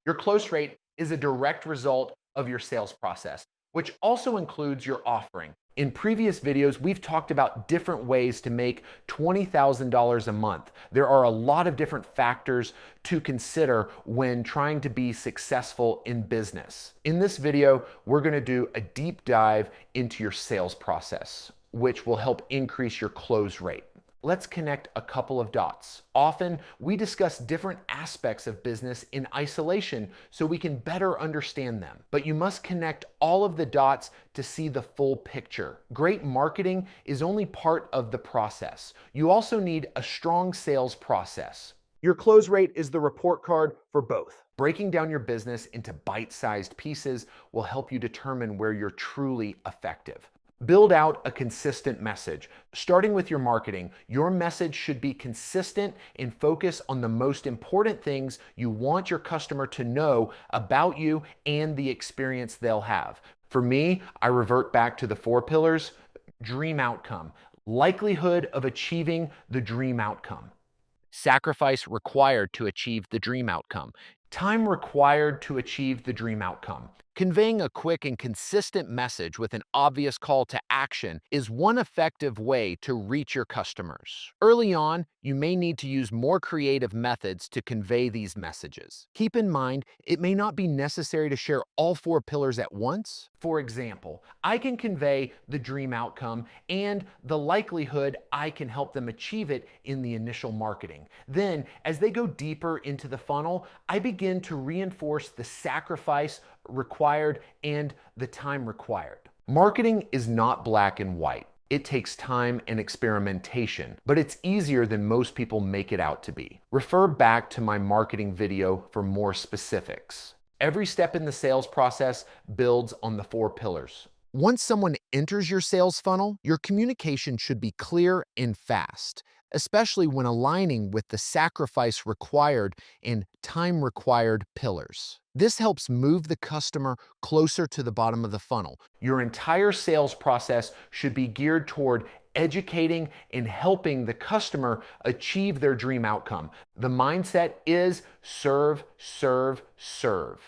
Your close rate is a direct result of your sales process, which also includes your offering. In previous videos, we've talked about different ways to make $20,000 a month. There are a lot of different factors to consider when trying to be successful in business. In this video, we're going to do a deep dive into your sales process, which will help increase your close rate. Let's connect a couple of dots. Often, we discuss different aspects of business in isolation so we can better understand them. But you must connect all of the dots to see the full picture. Great marketing is only part of the process. You also need a strong sales process. Your close rate is the report card for both. Breaking down your business into bite-sized pieces will help you determine where you're truly effective. Build out a consistent message. Starting with your marketing, your message should be consistent and focus on the most important things you want your customer to know about you and the experience they'll have. For me, I revert back to the 4 pillars: dream outcome, likelihood of achieving the dream outcome, sacrifice required to achieve the dream outcome, time required to achieve the dream outcome. Conveying a quick and consistent message with an obvious call to action is one effective way to reach your customers. Early on, you may need to use more creative methods to convey these messages. Keep in mind, it may not be necessary to share all 4 pillars at once. For example, I can convey the dream outcome and the likelihood I can help them achieve it in the initial marketing. Then, as they go deeper into the funnel, I begin to reinforce the sacrifice required and the time required. Marketing is not black and white. It takes time and experimentation, but it's easier than most people make it out to be. Refer back to my marketing video for more specifics. Every step in the sales process builds on the 4 pillars. Once someone enters your sales funnel, your communication should be clear and fast, especially when aligning with the sacrifice required and time required pillars. This helps move the customer closer to the bottom of the funnel. Your entire sales process should be geared toward educating and helping the customer achieve their dream outcome. The mindset is serve, serve, serve.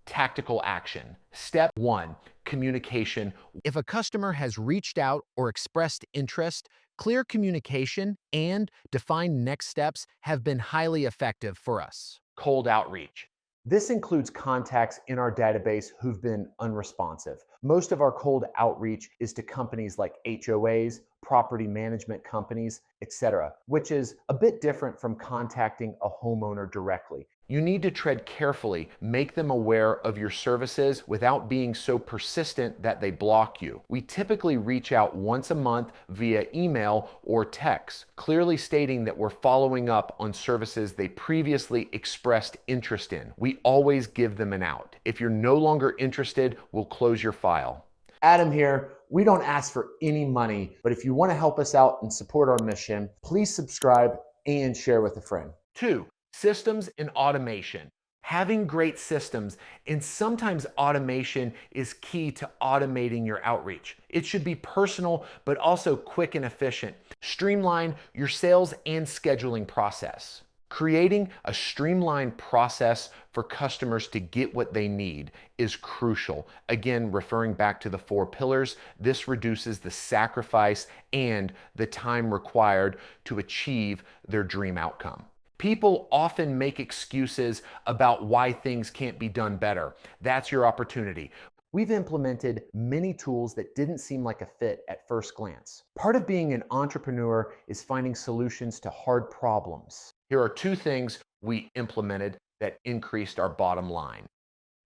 Tactical action. Step 1, communication. If a customer has reached out or expressed interest, clear communication and defined next steps have been highly effective for us. Cold outreach. This includes contacts in our database who've been unresponsive. Most of our cold outreach is to companies like HOAs, property management companies, etc., which is a bit different from contacting a homeowner directly. You need to tread carefully, make them aware of your services without being so persistent that they block you. We typically reach out once a month via email or text, clearly stating that we're following up on services they previously expressed interest in. We always give them an out. If you're no longer interested, we'll close your file. Adam here. We don't ask for any money, but if you want to help us out and support our mission, please subscribe and share with a friend. 2, systems and automation. Having great systems and sometimes automation is key to automating your outreach. It should be personal, but also quick and efficient. Streamline your sales and scheduling process. Creating a streamlined process for customers to get what they need is crucial. Again, referring back to the 4 pillars, this reduces the sacrifice and the time required to achieve their dream outcome. People often make excuses about why things can't be done better. That's your opportunity. We've implemented many tools that didn't seem like a fit at first glance. Part of being an entrepreneur is finding solutions to hard problems. Here are 2 things we implemented that increased our bottom line.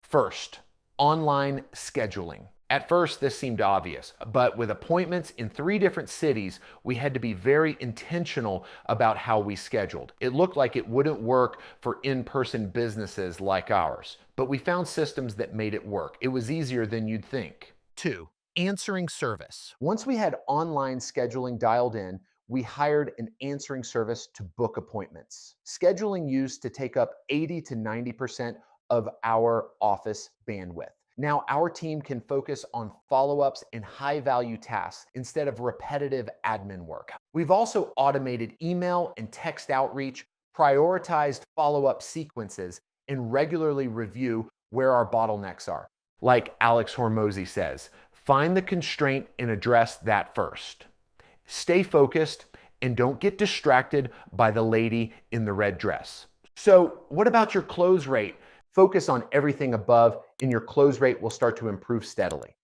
First, online scheduling. At first, this seemed obvious, but with appointments in 3 different cities, we had to be very intentional about how we scheduled. It looked like it wouldn't work for in-person businesses like ours, but we found systems that made it work. It was easier than you'd think. 2, answering service. Once we had online scheduling dialed in, we hired an answering service to book appointments. Scheduling used to take up 80 to 90% of our office bandwidth. Now our team can focus on follow-ups and high-value tasks instead of repetitive admin work. We've also automated email and text outreach, prioritized follow-up sequences, and regularly review where our bottlenecks are. Like Alex Hormozy says, find the constraint and address that first. Stay focused and don't get distracted by the lady in the red dress. So, what about your close rate? Focus on everything above, and your close rate will start to improve steadily.